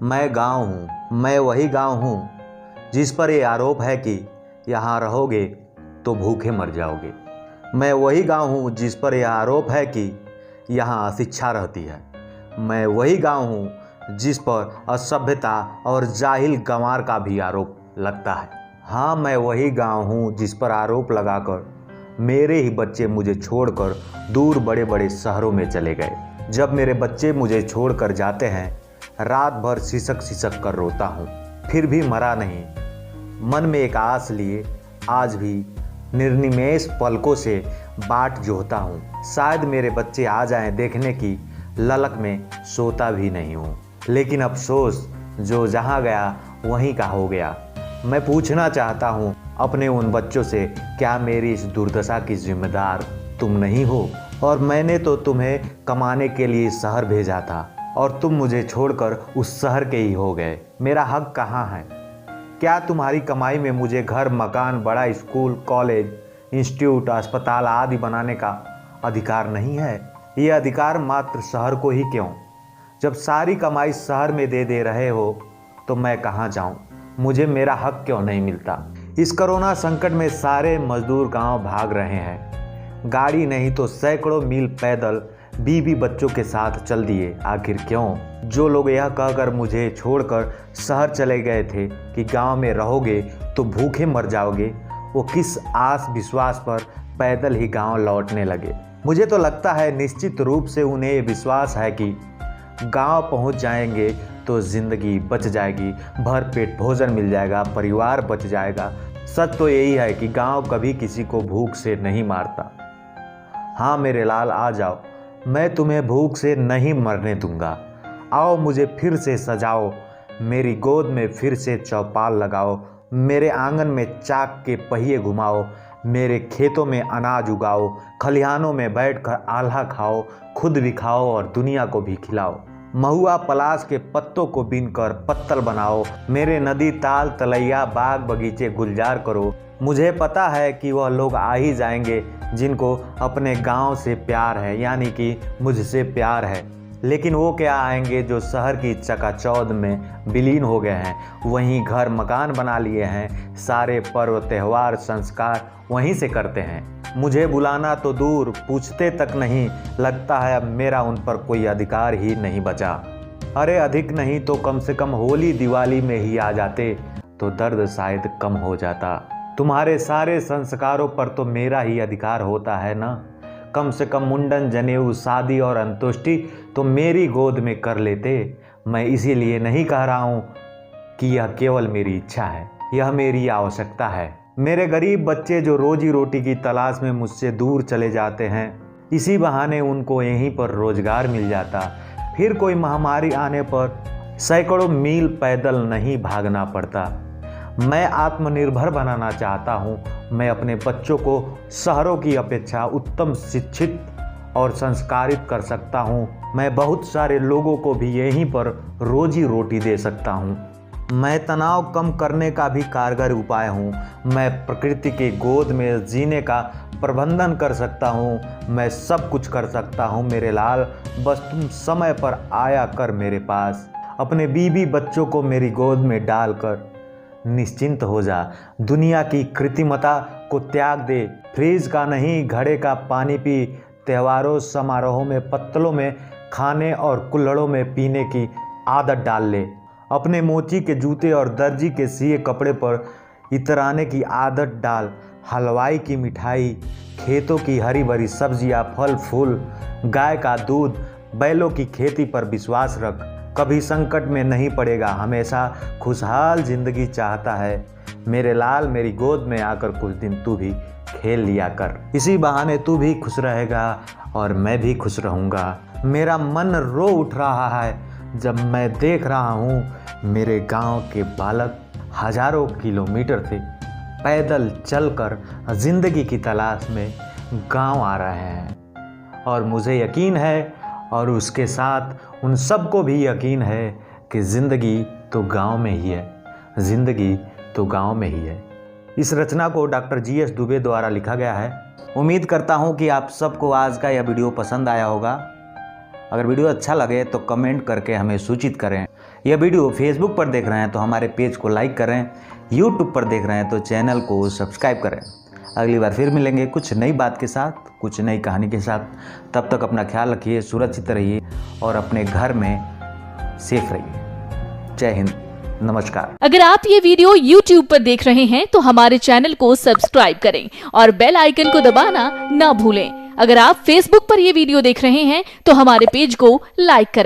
मैं गांव हूँ, मैं वही गांव हूँ जिस पर ये आरोप है कि यहाँ रहोगे तो भूखे मर जाओगे। मैं वही गांव हूँ जिस पर यह आरोप है कि यहाँ अशिक्षा रहती है। मैं वही गांव हूँ जिस पर असभ्यता और जाहिल गंवार का भी आरोप लगता है। हाँ, मैं वही गांव हूँ जिस पर आरोप लगाकर मेरे ही बच्चे मुझे छोड़कर दूर बड़े बड़े शहरों में चले गए। जब मेरे बच्चे मुझे छोड़कर जाते हैं, रात भर सिसक सिसक कर रोता हूँ, फिर भी मरा नहीं। मन में एक आस लिए आज भी निर्निमेष पलकों से बाट जोहता हूँ। शायद मेरे बच्चे आ जाएं देखने की ललक में सोता भी नहीं हूँ। लेकिन अफसोस, जो जहाँ गया वहीं का हो गया। मैं पूछना चाहता हूँ अपने उन बच्चों से, क्या मेरी इस दुर्दशा की जिम्मेदार तुम नहीं हो? और मैंने तो तुम्हें कमाने के लिए शहर भेजा था और तुम मुझे छोड़कर उस शहर के ही हो गए। मेरा हक कहाँ है? क्या तुम्हारी कमाई में मुझे घर, मकान, बड़ा स्कूल, कॉलेज, इंस्टीट्यूट, अस्पताल आदि बनाने का अधिकार नहीं है? ये अधिकार मात्र शहर को ही क्यों? जब सारी कमाई शहर में दे रहे हो तो मैं कहाँ जाऊँ? मुझे मेरा हक क्यों नहीं मिलता? इस कोरोना संकट में सारे मजदूर गांव भाग रहे हैं। गाड़ी नहीं तो सैकड़ों मील पैदल बीवी बच्चों के साथ चल दिए। आखिर क्यों? जो लोग यह कहकर मुझे छोड़कर शहर चले गए थे कि गांव में रहोगे तो भूखे मर जाओगे, वो किस आस विश्वास पर पैदल ही गांव लौटने लगे? मुझे तो लगता है निश्चित रूप से उन्हें ये विश्वास है कि गांव पहुंच जाएंगे तो जिंदगी बच जाएगी, भर पेट भोजन मिल जाएगा, परिवार बच जाएगा। सच तो यही है कि गांव कभी किसी को भूख से नहीं मारता। हाँ मेरे लाल, आ जाओ, मैं तुम्हें भूख से नहीं मरने दूंगा। आओ मुझे फिर से सजाओ, मेरी गोद में फिर से चौपाल लगाओ, मेरे आंगन में चाक के पहिए घुमाओ, मेरे खेतों में अनाज उगाओ, खलिहानों में बैठकर आल्हा खाओ, खुद भी खाओ और दुनिया को भी खिलाओ। महुआ पलाश के पत्तों को बीनकर पत्तल बनाओ, मेरे नदी, ताल, तलैया, बाग बगीचे गुलजार करो। मुझे पता है कि वह लोग आ ही जाएंगे जिनको अपने गांव से प्यार है, यानी कि मुझसे प्यार है। लेकिन वो क्या आएंगे जो शहर की चकाचौंध में विलीन हो गए हैं, वहीं घर मकान बना लिए हैं, सारे पर्व त्यौहार संस्कार वहीं से करते हैं। मुझे बुलाना तो दूर, पूछते तक नहीं। लगता है अब मेरा उन पर कोई अधिकार ही नहीं बचा। अरे अधिक नहीं तो कम से कम होली दिवाली में ही आ जाते तो दर्द शायद कम हो जाता। तुम्हारे सारे संस्कारों पर तो मेरा ही अधिकार होता है ना। कम से कम मुंडन, जनेऊ, शादी और अंत्येष्टि तो मेरी गोद में कर लेते। मैं इसीलिए नहीं कह रहा हूँ कि यह केवल मेरी इच्छा है, यह मेरी आवश्यकता है। मेरे गरीब बच्चे जो रोजी रोटी की तलाश में मुझसे दूर चले जाते हैं, इसी बहाने उनको यहीं पर रोजगार मिल जाता। फिर कोई महामारी आने पर सैकड़ों मील पैदल नहीं भागना पड़ता। मैं आत्मनिर्भर बनाना चाहता हूँ। मैं अपने बच्चों को शहरों की अपेक्षा उत्तम शिक्षित और संस्कारित कर सकता हूँ। मैं बहुत सारे लोगों को भी यहीं पर रोजी रोटी दे सकता हूँ। मैं तनाव कम करने का भी कारगर उपाय हूँ। मैं प्रकृति की गोद में जीने का प्रबंधन कर सकता हूँ। मैं सब कुछ कर सकता हूँ मेरे लाल, बस तुम समय पर आया कर मेरे पास। अपने बीवी बच्चों को मेरी गोद में डालकर निश्चिंत हो जा। दुनिया की कृत्रिमता को त्याग दे। फ्रिज का नहीं, घड़े का पानी पी। त्योहारों समारोहों में पत्तलों में खाने और कुल्हड़ों में पीने की आदत डाल ले। अपने मोची के जूते और दर्जी के सिए कपड़े पर इतराने की आदत डाल। हलवाई की मिठाई, खेतों की हरी भरी सब्जियां, फल फूल, गाय का दूध, बैलों की खेती पर विश्वास रख। कभी संकट में नहीं पड़ेगा, हमेशा खुशहाल जिंदगी चाहता है मेरे लाल। मेरी गोद में आकर कुछ दिन तू भी खेल लिया कर। इसी बहाने तू भी खुश रहेगा और मैं भी खुश रहूँगा। मेरा मन रो उठ रहा है जब मैं देख रहा हूँ मेरे गांव के बालक हजारों किलोमीटर से पैदल चलकर जिंदगी की तलाश में गांव आ रहे हैं। और मुझे यकीन है और उसके साथ उन सबको भी यकीन है कि ज़िंदगी तो गांव में ही है, ज़िंदगी तो गांव में ही है। इस रचना को डॉक्टर GS दुबे द्वारा लिखा गया है। उम्मीद करता हूं कि आप सबको आज का यह वीडियो पसंद आया होगा। अगर वीडियो अच्छा लगे तो कमेंट करके हमें सूचित करें। यह वीडियो फेसबुक पर देख रहे हैं तो हमारे पेज को लाइक करें, यूट्यूब पर देख रहे हैं तो चैनल को सब्सक्राइब करें। अगली बार फिर मिलेंगे कुछ नई बात के साथ, कुछ नई कहानी के साथ। तब तक अपना ख्याल रखिए, सुरक्षित रहिए और अपने घर में सेफ रहिए। जय हिंद, नमस्कार। अगर आप ये वीडियो YouTube पर देख रहे हैं तो हमारे चैनल को सब्सक्राइब करें और बेल आइकन को दबाना ना भूलें। अगर आप Facebook पर ये वीडियो देख रहे हैं तो हमारे पेज को लाइक करें।